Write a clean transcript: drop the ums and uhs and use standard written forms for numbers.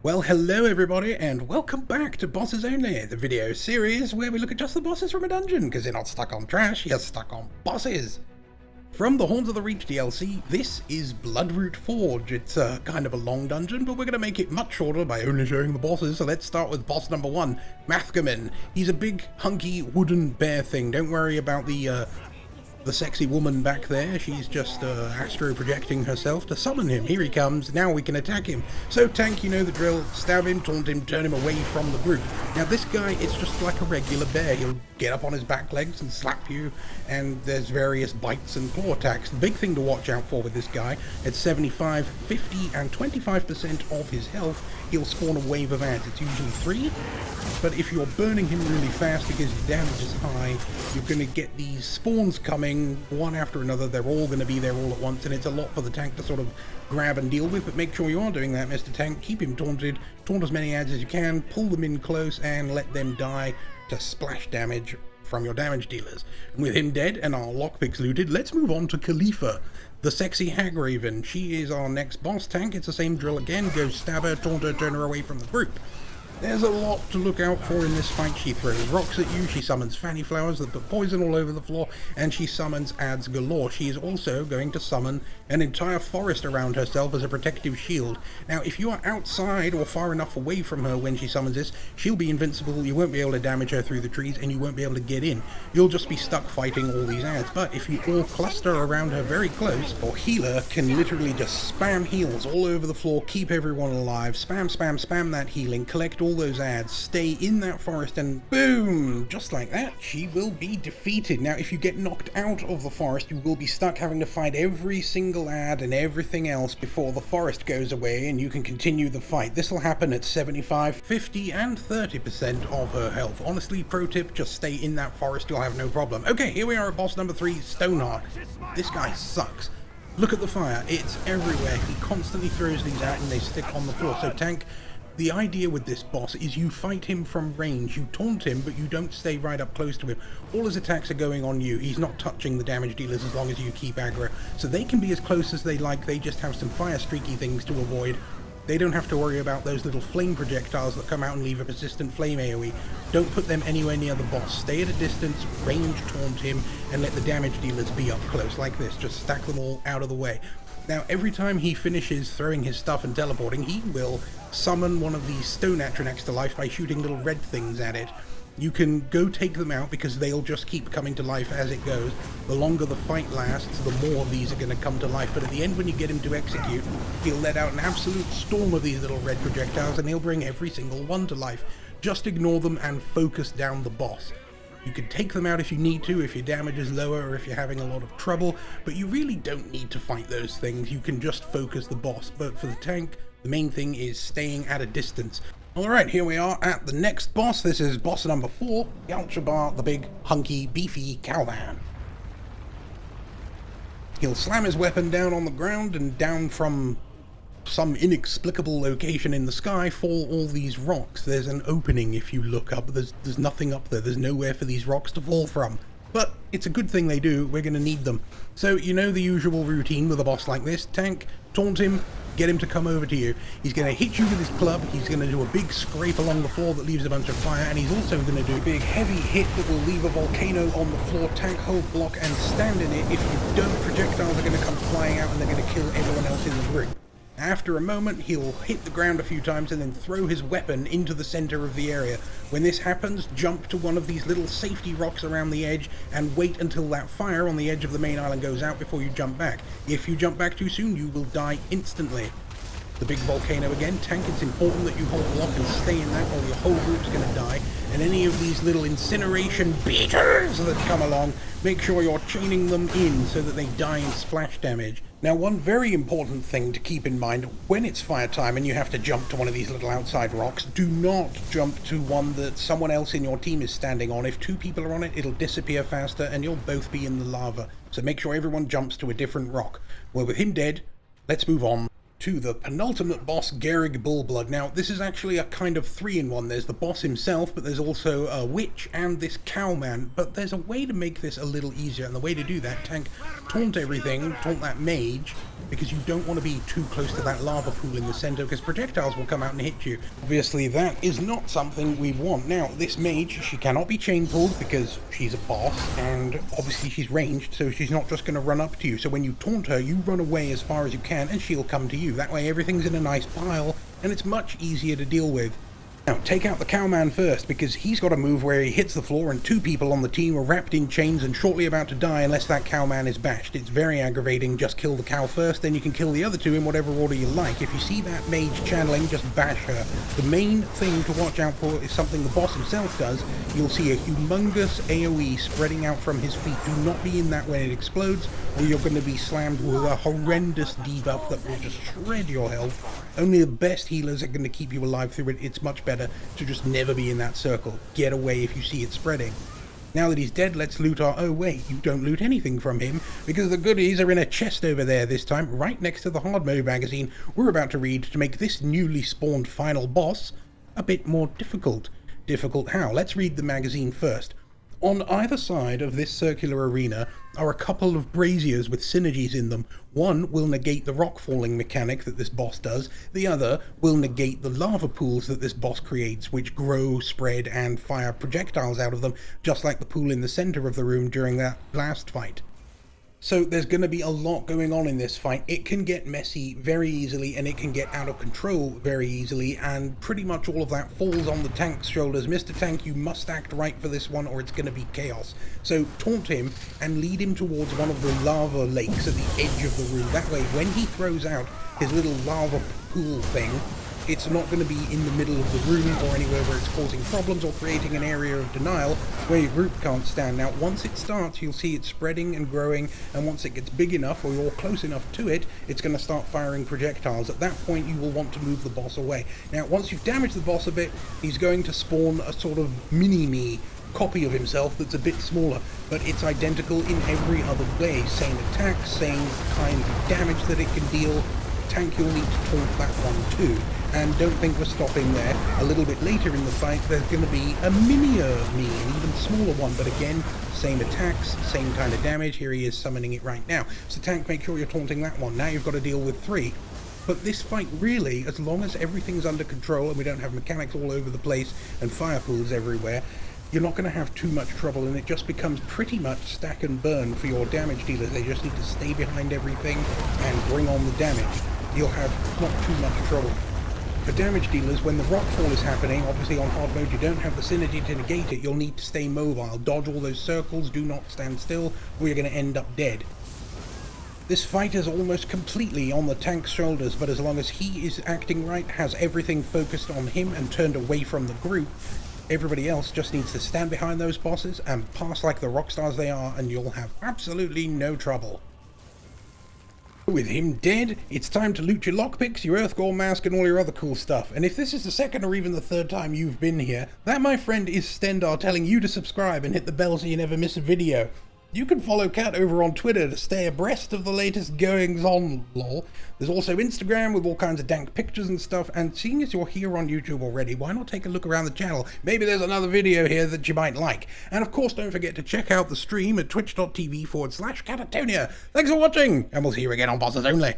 Well, hello everybody, and welcome back to Bosses Only, the video series where we look at just the bosses from a dungeon, because you're not stuck on trash, you're stuck on bosses. From the Horns of the Reach DLC, this is Bloodroot Forge. It's kind of a long dungeon, but we're going to make it much shorter by only showing the bosses, so let's start with boss number 1, Mathgamin. He's a big, hunky, wooden bear thing. Don't worry about the sexy woman back there. She's just astro projecting herself to summon him. Here he comes. Now we can attack him. So tank, you know the drill. Stab him, taunt him, turn him away from the group. Now this guy is just like a regular bear. He'll get up on his back legs and slap you, and there's various bites and claw attacks. The big thing to watch out for with this guy, at 75, 50 and 25% of his health, he'll spawn a wave of ads. It's usually 3, but if you're burning him really fast because your damage is high, you're going to get these spawns coming one after another. They're all going to be there all at once, and it's a lot for the tank to sort of grab and deal with, but make sure you are doing that, Mr. Tank. Keep him taunted, taunt as many ads as you can, pull them in close, and let them die to splash damage from your damage dealers. And with him dead and our lockpicks looted, let's move on to Khalifa, the sexy hag raven. She is our next boss tank. It's the same drill again. Go stab her, taunt her, turn her away from the group. There's a lot to look out for in this fight. She throws rocks at you, she summons fanny flowers that put poison all over the floor, and she summons ads galore. She is also going to summon an entire forest around herself as a protective shield. Now, if you are outside or far enough away from her when she summons this, she'll be invincible, you won't be able to damage her through the trees, and you won't be able to get in. You'll just be stuck fighting all these ads. But if you all cluster around her very close, your healer can literally just spam heals all over the floor, keep everyone alive, spam that healing, collect all those ads, stay in that forest, and boom, just like that, she will be defeated. Now, if you get knocked out of the forest, you will be stuck having to fight every single ad and everything else before the forest goes away and you can continue the fight. This will happen at 75, 50, and 30% of her health. Honestly, pro tip, just stay in that forest, you'll have no problem. Okay, here we are at boss number 3, Stoneheart. This guy sucks. Look at the fire, it's everywhere. He constantly throws these out and they stick on the floor. So tank, the idea with this boss is you fight him from range, you taunt him, but you don't stay right up close to him. All his attacks are going on you. He's not touching the damage dealers as long as you keep aggro. So they can be as close as they like, they just have some fire streaky things to avoid. They don't have to worry about those little flame projectiles that come out and leave a persistent flame AoE. Don't put them anywhere near the boss. Stay at a distance, range taunt him, and let the damage dealers be up close like this. Just stack them all out of the way. Now, every time he finishes throwing his stuff and teleporting, he will summon one of these stone atronachs to life by shooting little red things at it. You can go take them out because they'll just keep coming to life as it goes. The longer the fight lasts, the more of these are going to come to life. But at the end, when you get him to execute, he'll let out an absolute storm of these little red projectiles and he'll bring every single one to life. Just ignore them and focus down the boss. You can take them out if you need to, if your damage is lower or if you're having a lot of trouble, but you really don't need to fight those things. You can just focus the boss. But for the tank, the main thing is staying at a distance. Alright, here we are at the next boss. This is boss number 4, Yautja, the big, hunky, beefy cowman. He'll slam his weapon down on the ground, and down from some inexplicable location in the sky fall all these rocks. There's an opening if you look up. There's nothing up there. There's nowhere for these rocks to fall from. But it's a good thing they do. We're going to need them. So you know the usual routine with a boss like this. Tank, taunt him, get him to come over to you. He's going to hit you with his club. He's going to do a big scrape along the floor that leaves a bunch of fire. And he's also going to do a big heavy hit that will leave a volcano on the floor. Tank, hold block, and stand in it. If you don't, projectiles are going to come flying out and they're going to kill everyone else in the group. After a moment, he'll hit the ground a few times and then throw his weapon into the center of the area. When this happens, jump to one of these little safety rocks around the edge and wait until that fire on the edge of the main island goes out before you jump back. If you jump back too soon, you will die instantly. The big volcano again. Tank, it's important that you hold block and stay in that or your whole group's going to die. And any of these little incineration beaters that come along, make sure you're chaining them in so that they die in splash damage. Now, one very important thing to keep in mind when it's fire time and you have to jump to one of these little outside rocks, do not jump to one that someone else in your team is standing on. If 2 people are on it, it'll disappear faster and you'll both be in the lava. So make sure everyone jumps to a different rock. Well, with him dead, let's move on to the penultimate boss, Gehrig Bullblood. Now, this is actually a kind of 3-in-1. There's the boss himself, but there's also a witch and this cowman. But there's a way to make this a little easier, and the way to do that, Tank, taunt everything, taunt that mage, because you don't want to be too close to that lava pool in the center, because projectiles will come out and hit you. Obviously, that is not something we want. Now, this mage, she cannot be chain pulled because she's a boss, and obviously she's ranged, so she's not just going to run up to you. So when you taunt her, you run away as far as you can, and she'll come to you. That way everything's in a nice pile, and it's much easier to deal with. Now, take out the cowman first, because he's got a move where he hits the floor and 2 people on the team are wrapped in chains and shortly about to die unless that cowman is bashed. It's very aggravating. Just kill the cow first, then you can kill the other 2 in whatever order you like. If you see that mage channeling, just bash her. The main thing to watch out for is something the boss himself does. You'll see a humongous AoE spreading out from his feet. Do not be in that when it explodes, or you're going to be slammed with a horrendous debuff that will just shred your health. Only the best healers are going to keep you alive through it. It's much better to just never be in that circle. Get away if you see it spreading. Now that he's dead, let's loot our... Oh wait, you don't loot anything from him, because the goodies are in a chest over there this time, right next to the hard mode magazine we're about to read to make this newly spawned final boss a bit more difficult. Difficult how? Let's read the magazine first. On either side of this circular arena are a couple of braziers with synergies in them. One will negate the rock falling mechanic that this boss does, the other will negate the lava pools that this boss creates, which grow, spread, and fire projectiles out of them, just like the pool in the center of the room during that last fight. So there's going to be a lot going on in this fight. It can get messy very easily, and it can get out of control very easily, and pretty much all of that falls on the tank's shoulders. Mr. Tank, you must act right for this one, or it's going to be chaos. So taunt him and lead him towards one of the lava lakes at the edge of the room. That way, when he throws out his little lava pool thing, it's not going to be in the middle of the room or anywhere where it's causing problems or creating an area of denial where your group can't stand. Now, once it starts, you'll see it spreading and growing, and once it gets big enough or you're close enough to it, it's going to start firing projectiles. At that point, you will want to move the boss away. Now, once you've damaged the boss a bit, he's going to spawn a sort of mini-me copy of himself that's a bit smaller, but it's identical in every other way. Same attack, same kind of damage that it can deal. Tank, you'll need to taunt that one too. And don't think we're stopping there. A little bit later in the fight, there's going to be a minier me, an even smaller one, but again, same attacks, same kind of damage. Here he is summoning it right now. So Tank, make sure you're taunting that one. Now you've got to deal with 3. But this fight really, as long as everything's under control and we don't have mechanics all over the place and fire pools everywhere, you're not going to have too much trouble, and it just becomes pretty much stack and burn for your damage dealers. They just need to stay behind everything and bring on the damage. You'll have not too much trouble. For damage dealers, when the rockfall is happening, obviously on hard mode you don't have the synergy to negate it. You'll need to stay mobile, dodge all those circles, do not stand still, or you're going to end up dead. This fight is almost completely on the tank's shoulders, but as long as he is acting right, has everything focused on him and turned away from the group, everybody else just needs to stand behind those bosses and pass like the rock stars they are, and you'll have absolutely no trouble. With him dead, it's time to loot your lockpicks, your Earthgore mask, and all your other cool stuff. And if this is the second or even the third time you've been here, that, my friend, is Stendar telling you to subscribe and hit the bell so you never miss a video. You can follow Cat over on Twitter to stay abreast of the latest goings-on, lol. There's also Instagram with all kinds of dank pictures and stuff, and seeing as you're here on YouTube already, why not take a look around the channel? Maybe there's another video here that you might like. And of course, don't forget to check out the stream at twitch.tv/Catatonia. Thanks for watching, and we'll see you again on Bosses Only.